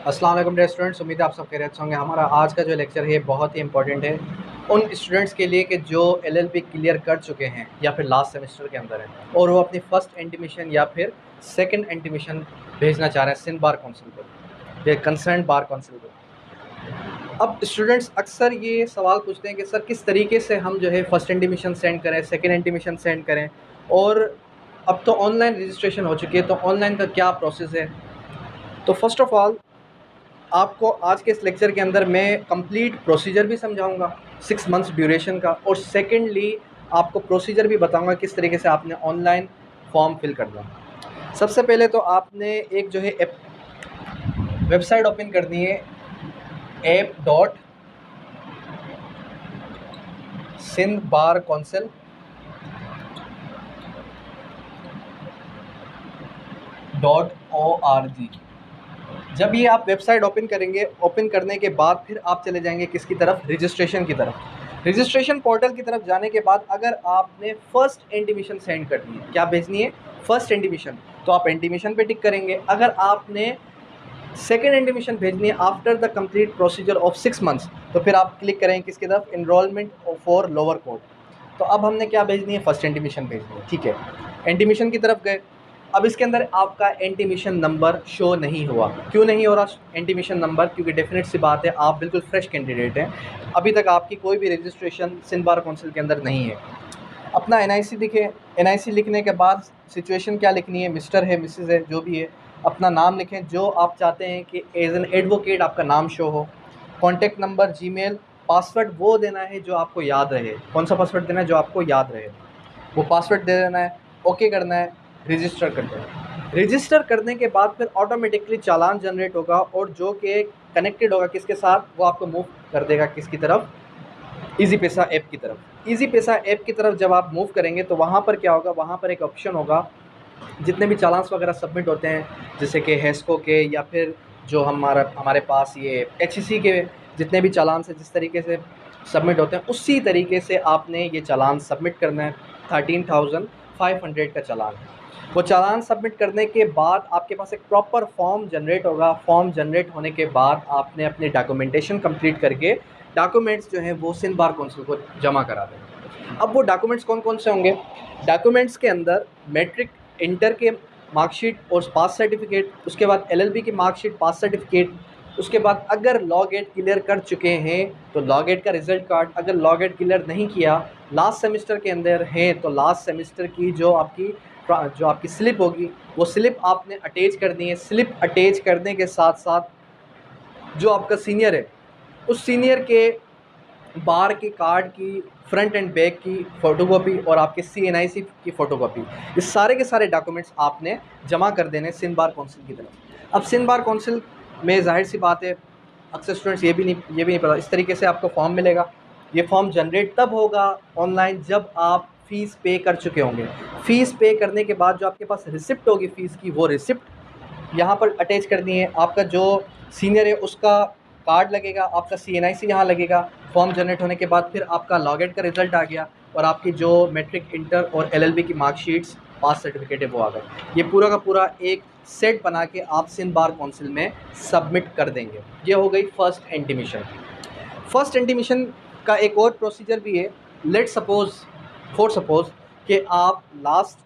अस्सलाम वालेकुम dear students, उम्मीद है आप सब खैरियत से होंगे। हमारा आज का जो लेक्चर है बहुत ही इंपॉर्टेंट है उन स्टूडेंट्स के लिए कि जो एलएलबी क्लियर कर चुके हैं या फिर लास्ट सेमेस्टर के अंदर हैं और वो अपनी फ़र्स्ट इंटीमेशन या फिर सेकंड इंटीमेशन भेजना चाह रहे हैं सिंध बार काउंसिल को या कंसर्न बार काउंसिल को। अब स्टूडेंट्स अक्सर ये सवाल पूछते हैं कि सर किस तरीके से हम जो है फ़र्स्ट इंटीमेशन सेंड करें, सेकेंड इंटीमेशन सेंड करें, और अब तो ऑनलाइन रजिस्ट्रेशन हो चुकी है तो ऑनलाइन का क्या प्रोसेस है। तो फर्स्ट ऑफ़ ऑल आपको आज के इस लेक्चर के अंदर मैं कंप्लीट प्रोसीजर भी समझाऊंगा 6 मंथ्स ड्यूरेशन का, और सेकेंडली आपको प्रोसीजर भी बताऊंगा किस तरीके से आपने ऑनलाइन फॉर्म फिल करना। सबसे पहले तो आपने एक जो है वेबसाइट ओपन करनी है app.sindhbarcouncil.org। जब ये आप वेबसाइट ओपन करेंगे, ओपन करने के बाद फिर आप चले जाएंगे किसकी तरफ, रजिस्ट्रेशन की तरफ। रजिस्ट्रेशन पोर्टल की तरफ जाने के बाद अगर आपने फर्स्ट इंटीमेशन सेंड करनी है, क्या भेजनी है, फर्स्ट इंटीमेशन, तो आप इंटीमेशन पे टिक करेंगे। अगर आपने सेकेंड इंटीमेशन भेजनी है after the complete procedure of 6 months, तो फिर आप क्लिक करेंगे किसकी तरफ, इनरोलमेंट फॉर लोअर कोर्ट। तो अब हमने क्या भेजनी है, फर्स्ट इंटीमेशन भेजनी है। ठीक है, इंटीमेशन की तरफ गए। अब इसके अंदर आपका इंटीमेशन नंबर शो नहीं हुआ। क्यों नहीं हो रहा इंटीमेशन नंबर? क्योंकि डेफिनेट सी बात है आप बिल्कुल फ्रेश कैंडिडेट हैं, अभी तक आपकी कोई भी रजिस्ट्रेशन सिंध बार काउंसिल के अंदर नहीं है। अपना एनआईसी लिखे। एनआईसी लिखने के बाद सिचुएशन क्या लिखनी है, मिस्टर है, मिसेस है, जो भी है, अपना नाम लिखें जो आप चाहते हैं कि एज एन एडवोकेट आपका नाम शो हो। कॉन्टैक्ट नंबर, जीमेल, पासवर्ड वो देना है जो आपको याद रहे। कौन सा पासवर्ड देना है, जो आपको याद रहे, वो पासवर्ड दे देना है। ओके करना है, रजिस्टर कर देना। रजिस्टर करने के बाद फिर ऑटोमेटिकली चालान जनरेट होगा, और जो कि कनेक्टेड होगा किसके साथ, वो आपको मूव कर देगा किसकी तरफ, ईजी पैसा ऐप की तरफ। ईजी पैसा ऐप की तरफ जब आप मूव करेंगे तो वहाँ पर क्या होगा, वहाँ पर एक ऑप्शन होगा, जितने भी चालान्स वगैरह सबमिट होते हैं, जैसे कि हेस्को के या फिर जो हमारे पास ये एचईसी के जितने भी चालान से जिस तरीके से सबमिट होते हैं, उसी तरीके से आपने ये चालान सबमिट करना है। 13,500 का चालान है। वो चालान सबमिट करने के बाद आपके पास एक प्रॉपर फॉर्म जनरेट होगा। फॉर्म जनरेट होने के बाद आपने अपने डॉक्यूमेंटेशन कंप्लीट करके डॉक्यूमेंट्स जो हैं वो सिंध बार काउंसिल को जमा करा दें। अब वो डॉक्यूमेंट्स कौन कौन से होंगे? डॉक्यूमेंट्स के अंदर मैट्रिक, इंटर के मार्कशीट और पास सर्टिफिकेट, उसके बाद एलएलबी की मार्कशीट, पास सर्टिफिकेट, उसके बाद अगर लॉ गेट क्लियर कर चुके हैं तो लॉ गेट का रिजल्ट कार्ड, अगर लॉ गेट क्लियर नहीं किया, लास्ट सेमेस्टर के अंदर हैं तो लास्ट सेमेस्टर की जो आपकी स्लिप होगी वो स्लिप आपने अटैच करनी है। स्लिप अटैच करने के साथ साथ जो आपका सीनियर है उस सीनियर के बार के कार्ड की फ्रंट एंड बैक की फ़ोटोकॉपी और आपके CNIC की फ़ोटोकॉपी, ये सारे के सारे डॉक्यूमेंट्स आपने जमा कर देने सिंध बार काउंसिल की तरफ। अब सिंध बार काउंसिल में जाहिर सी बात है अक्सर स्टूडेंट्स ये भी नहीं पता, इस तरीके से आपको फॉर्म मिलेगा। ये फॉर्म जनरेट तब होगा ऑनलाइन जब आप फ़ीस पे कर चुके होंगे। फ़ीस पे करने के बाद जो आपके पास रिसिप्ट होगी फ़ीस की, वो रिसिप्ट यहाँ पर अटैच करनी है। आपका जो सीनियर है उसका कार्ड लगेगा, आपका CNIC यहाँ लगेगा। फॉर्म जनरेट होने के बाद फिर आपका लॉगेट का रिज़ल्ट आ गया और आपकी जो मैट्रिक, इंटर और LLB की मार्कशीट्स, पास सर्टिफिकेट है वो आ गए। ये पूरा का पूरा एक सेट बना के आप सिंध बार काउंसिल में सबमिट कर देंगे। ये हो गई फर्स्ट इंटीमेशन। फर्स्ट इंटीमेशन का एक और प्रोसीजर भी है। लेट सपोज़, फॉर सपोज़ कि आप लास्ट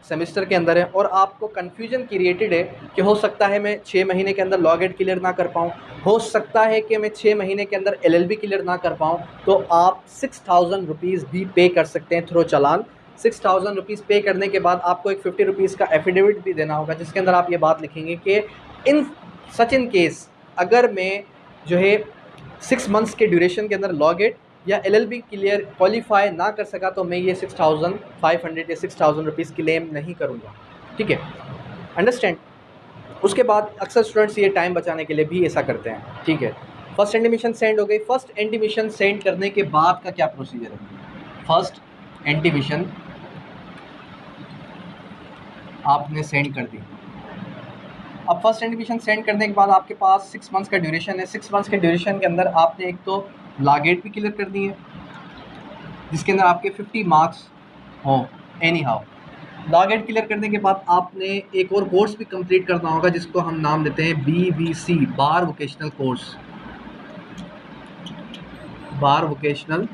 सेमेस्टर के अंदर है और आपको कन्फ्यूजन क्रिएटेड है कि हो सकता है मैं 6 महीने के अंदर लॉ गेट क्लियर ना कर पाऊँ, हो सकता है कि मैं 6 महीने के अंदर LLB क्लियर ना कर पाऊँ, तो आप 6,000 रुपीज़ भी पे कर सकते हैं थ्रू चालान। 6,000 रुपीज़ पे करने के बाद आपको एक 50 रुपीज़ का एफिडेविट भी देना होगा, जिसके अंदर आप ये बात लिखेंगे कि इन केस अगर मैं जो है 6 मंथ्स के ड्यूरेशन के अंदर लॉ गेट या LLB क्लियर क्वालिफाई ना कर सका तो मैं ये 6,500 या 6,000 रुपीज़ क्लेम नहीं करूँगा। ठीक है, अंडरस्टैंड। उसके बाद अक्सर स्टूडेंट्स ये टाइम बचाने के लिए भी ऐसा करते हैं। ठीक है, फर्स्ट इंटीमेशन सेंड हो गई। फर्स्ट इंटीमेशन सेंड करने के बाद का क्या प्रोसीजर है? फर्स्ट इंटीमेशन आपने सेंड कर दी। अब फर्स्ट इंटीमेशन सेंड करने के बाद आपके पास 6 मंथ्स का ड्यूरेशन है। 6 मंथ्स के ड्यूरेशन के अंदर आपने एक तो लॉ गेट भी क्लियर कर दी है जिसके अंदर आपके 50 मार्क्स हों any how, law get clear करने के बाद आपने एक और कोर्स भी कंप्लीट करना होगा जिसको हम नाम देते हैं BVC, बार वोकेशनल कोर्स, बार वोकेशनल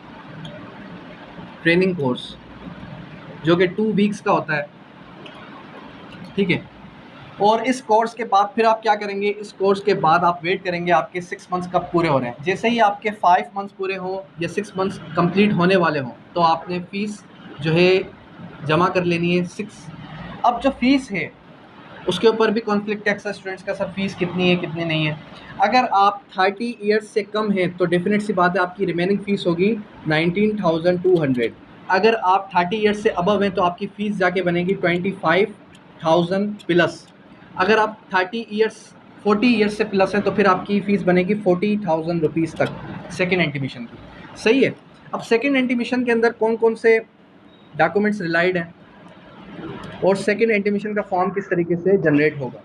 ट्रेनिंग कोर्स, जो कि 2 वीक्स का होता है, ठीक है। और इस कोर्स के बाद फिर आप क्या करेंगे, इस कोर्स के बाद आप वेट करेंगे आपके 6 मंथ्स कब पूरे हो रहे हैं। जैसे ही आपके 5 मंथ्स पूरे हों या 6 मंथ्स कंप्लीट होने वाले हों तो आपने फ़ीस जो है जमा कर लेनी है 6। अब जो फ़ीस है उसके ऊपर भी कॉन्फ्लिक्ट टैक्स है स्टूडेंट्स का, सर फीस कितनी है कितनी नहीं है। अगर आप 30 ईयर्स से कम हैं तो डेफिनेट सी बात है आपकी रिमेनिंग फ़ीस होगी 19,200। अगर आप 30 ईयर्स से अबव हैं तो आपकी फ़ीस जाके बनेगी 25,000 प्लस। अगर आप 40 ईयर्स से प्लस हैं तो फिर आपकी फ़ीस बनेगी 40,000 रुपीज़ तक सेकेंड इंटीमेशन की। सही है। अब सेकेंड इंटीमेशन के अंदर कौन कौन से डॉक्यूमेंट्स रिलाइड हैं और सेकेंड इंटीमेशन का फॉर्म किस तरीके से जनरेट होगा।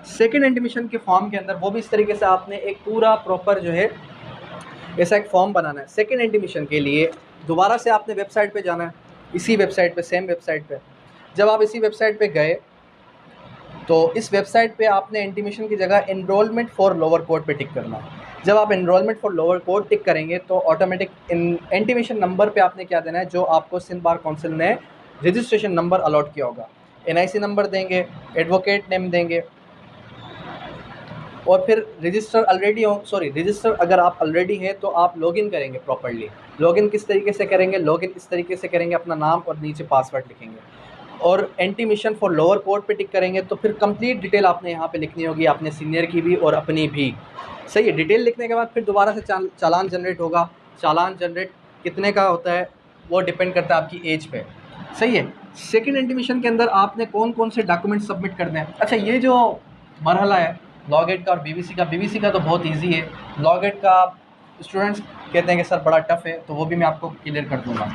सेकेंड इंटीमेशन के फॉर्म के अंदर वो भी इस तरीके से आपने एक पूरा प्रॉपर जो है ऐसा एक फॉर्म बनाना है। सेकेंड इंटीमेशन के लिए दोबारा से आपने वेबसाइट पे जाना है, इसी वेबसाइट पे, सेम वेबसाइट पे। जब आप इसी वेबसाइट पे गए तो इस वेबसाइट पे आपने इंटीमेशन की जगह एनरोलमेंट फॉर लोअर कोर्ट पे टिक करना है। जब आप एनरोलमेंट फॉर लोअर कोर्ट टिक करेंगे तो ऑटोमेटिक इंटीमेशन नंबर पे आपने क्या देना है, जो आपको सिंध बार काउंसिल ने रजिस्ट्रेशन नंबर अलॉट किया होगा। NIC नंबर देंगे, एडवोकेट नेम देंगे और फिर रजिस्टर अगर आप ऑलरेडी है तो आप लॉगिन करेंगे प्रॉपर्ली। लॉगिन किस तरीके से करेंगे, लॉगिन इस तरीके से करेंगे, अपना नाम और नीचे पासवर्ड लिखेंगे और इंटीमेशन फॉर लोअर कोर्ट पे टिक करेंगे। तो फिर कंप्लीट डिटेल आपने यहाँ पे लिखनी होगी, अपने सीनियर की भी और अपनी भी। सही है। डिटेल लिखने के बाद फिर दोबारा से चालान जनरेट होगा। चालान जनरेट कितने का होता है वो डिपेंड करता है आपकी एज पे। सही है। सेकेंड इंटीमेशन के अंदर आपने कौन कौन से डॉक्यूमेंट सबमिट करने हैं। अच्छा, ये जो मरहला है लॉ गेट का और बीवीसी का तो बहुत ईजी है। लॉ गेट का स्टूडेंट्स कहते हैं कि सर बड़ा टफ है, तो वो भी मैं आपको क्लियर कर दूंगा।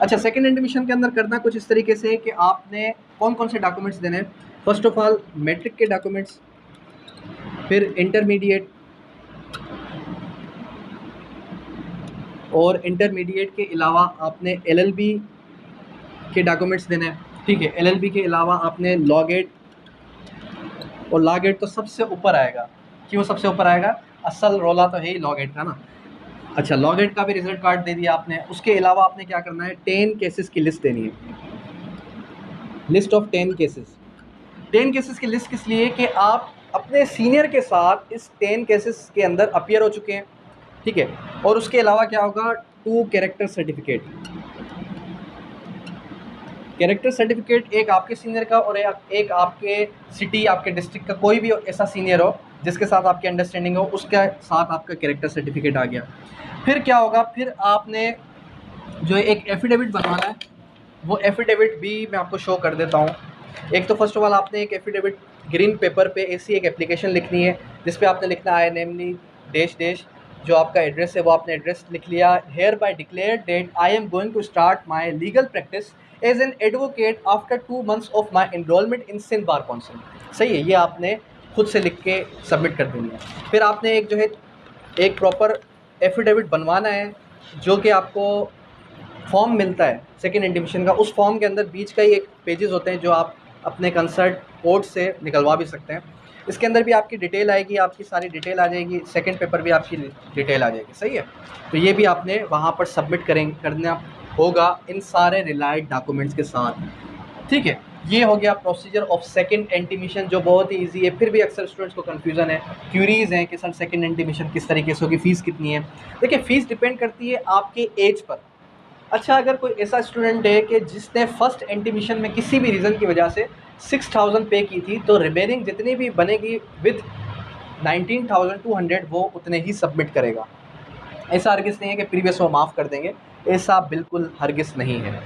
अच्छा, सेकेंड एडमिशन के अंदर करना कुछ इस तरीके से कि आपने कौन कौन से डॉक्यूमेंट्स देने हैं। फर्स्ट ऑफ ऑल मैट्रिक के डॉक्यूमेंट्स, फिर इंटरमीडिएट, और इंटरमीडिएट के अलावा आपने LLB के डॉक्यूमेंट्स देने हैं। ठीक है। LLB के अलावा आपने लॉ गेट, और लॉ गेट तो सबसे ऊपर आएगा। क्यों सबसे ऊपर आएगा, असल रोला तो है ही लॉ गेट का ना। अच्छा, लॉ गेट का भी रिजल्ट कार्ड दे दिया आपने। उसके अलावा आपने क्या करना है, 10 केसेस की लिस्ट देनी है, लिस्ट ऑफ 10 केसेस। 10 केसेस की लिस्ट किस लिए कि आप अपने सीनियर के साथ इस 10 केसेस के अंदर अपीयर हो चुके हैं। ठीक है। और उसके अलावा क्या होगा, 2 कैरेक्टर सर्टिफिकेट। कैरेक्टर सर्टिफिकेट एक आपके सीनियर का और एक आपके सिटी, आपके डिस्ट्रिक्ट का कोई भी ऐसा सीनियर हो जिसके साथ आपकी अंडरस्टैंडिंग हो, उसके साथ आपका कैरेक्टर सर्टिफिकेट आ गया। फिर क्या होगा, फिर आपने जो एक एफिडेविट बनवाना है, वो एफिडेविट भी मैं आपको शो कर देता हूँ। एक तो फर्स्ट ऑफ ऑल आपने एक एफिडेविट ग्रीन पेपर पे ऐसी एक एप्लीकेशन लिखनी है जिस पे आपने लिखना है नेमली डैश डैश, जो आपका एड्रेस है वो आपने एड्रेस लिख लिया। Hereby declare that I am going to start my legal practice as an advocate after 2 months of my enrolment in Sindh bar council. सही है। ये आपने खुद से लिख के सबमिट कर देनी है। फिर आपने एक जो है एक प्रॉपर एफिडेविट बनवाना है, जो कि आपको फॉर्म मिलता है सेकेंड इंटीमेशन का। उस फॉर्म के अंदर बीच का ही एक पेजेस होते हैं जो आप अपने कंसर्ट कोर्ट से निकलवा भी सकते हैं। इसके अंदर भी आपकी डिटेल आएगी, आपकी सारी डिटेल आ जाएगी, सेकंड पेपर भी आपकी डिटेल आ जाएगी। सही है। तो ये भी आपने वहाँ पर सबमिट करना होगा इन सारे रिलाइड डॉक्यूमेंट्स के साथ। ठीक है। ये हो गया प्रोसीजर ऑफ सेकंड इंटीमेशन, जो बहुत ही ईजी है। फिर भी अक्सर स्टूडेंट्स को कन्फ्यूज़न है, क्यूरीज हैं कि सर सेकंड इंटीमेशन किस तरीके से होगी, फ़ीस कितनी है। देखिए, फ़ीस डिपेंड करती है आपके एज पर। अच्छा, अगर कोई ऐसा स्टूडेंट है कि जिसने फर्स्ट इंटीमेशन में किसी भी रीज़न की वजह से 6,000 पे की थी, तो रिमेनिंग जितनी भी बनेगी विद 19,200 वो उतने ही सबमिट करेगा। ऐसा हरगिज़ नहीं है कि प्रीवियस वो माफ़ कर देंगे, ऐसा बिल्कुल हरगिज़ नहीं है।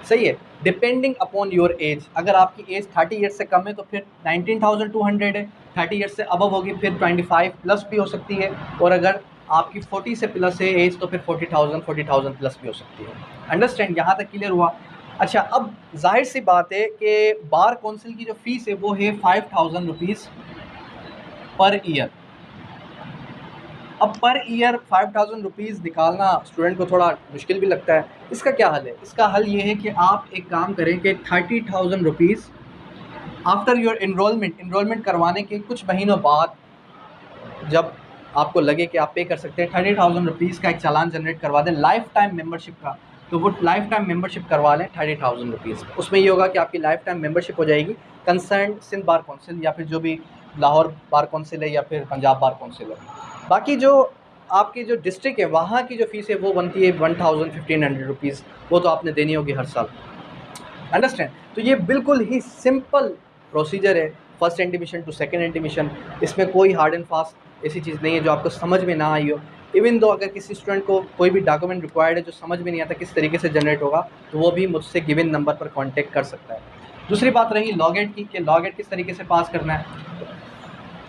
सही है। डिपेंडिंग अपॉन योर एज, अगर आपकी एज 30 ईयर्स से कम है तो फिर 19,200 है, 30 ईयर्स से अबव होगी फिर 25 प्लस भी हो सकती है, और अगर आपकी 40 से प्लस है एज तो फिर 40,000 प्लस भी हो सकती है। अंडरस्टैंड, यहाँ तक क्लियर हुआ। अच्छा, अब जाहिर सी बात है कि बार काउंसिल की जो फ़ीस है वो है 5,000 रुपीज़ पर ईयर। अब पर ईयर 5000 रुपीज़ निकालना स्टूडेंट को थोड़ा मुश्किल भी लगता है। इसका क्या हल है? इसका हल ये है कि आप एक काम करें कि 30,000 रुपीज़ आफ्टर योर इनरोलमेंट करवाने के कुछ महीनों बाद जब आपको लगे कि आप पे कर सकते हैं, 30,000 रुपीज़ का एक चालान जनरेट करवा दें लाइफ टाइम मेंबरशिप का। तो वो लाइफ टाइम मेंबरशिप करवा लें 30,000 रुपीज़। उसमें ये होगा कि आपकी लाइफ टाइम मेंबरशिप हो जाएगी कंसर्न सिंध बार काउंसिल या फिर जो भी लाहौर बार काउंसिल है या फिर पंजाब बार काउंसिल है। बाकी जो आपकी जो डिस्ट्रिक्ट है वहाँ की जो फ़ीस है वो बनती है 1,000-1,500 रुपीज़, वो तो आपने देनी होगी हर साल। अंडरस्टैंड? तो ये बिल्कुल ही सिंपल प्रोसीजर है first intimation to second intimation. इसमें कोई हार्ड एंड फास्ट ऐसी चीज़ नहीं है जो आपको समझ में ना आई हो। इवन दो अगर किसी स्टूडेंट को कोई भी डॉक्यूमेंट रिक्वायर्ड है जो समझ में नहीं आता किस तरीके से जनरेट होगा, तो वो भी मुझसे गिवन नंबर पर कॉन्टैक्ट कर सकता है। दूसरी बात रही लॉ गेट की, कि लॉ गेट किस तरीके से पास करना है,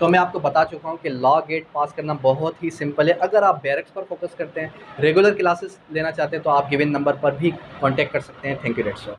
तो मैं आपको बता चुका हूँ कि लॉ गेट पास करना बहुत ही सिंपल है। अगर आप बैरक्स पर फोकस करते हैं, रेगुलर क्लासेस लेना चाहते हैं, तो आप गिवन नंबर पर भी कॉन्टैक्ट कर सकते हैं। Thank you, that's all.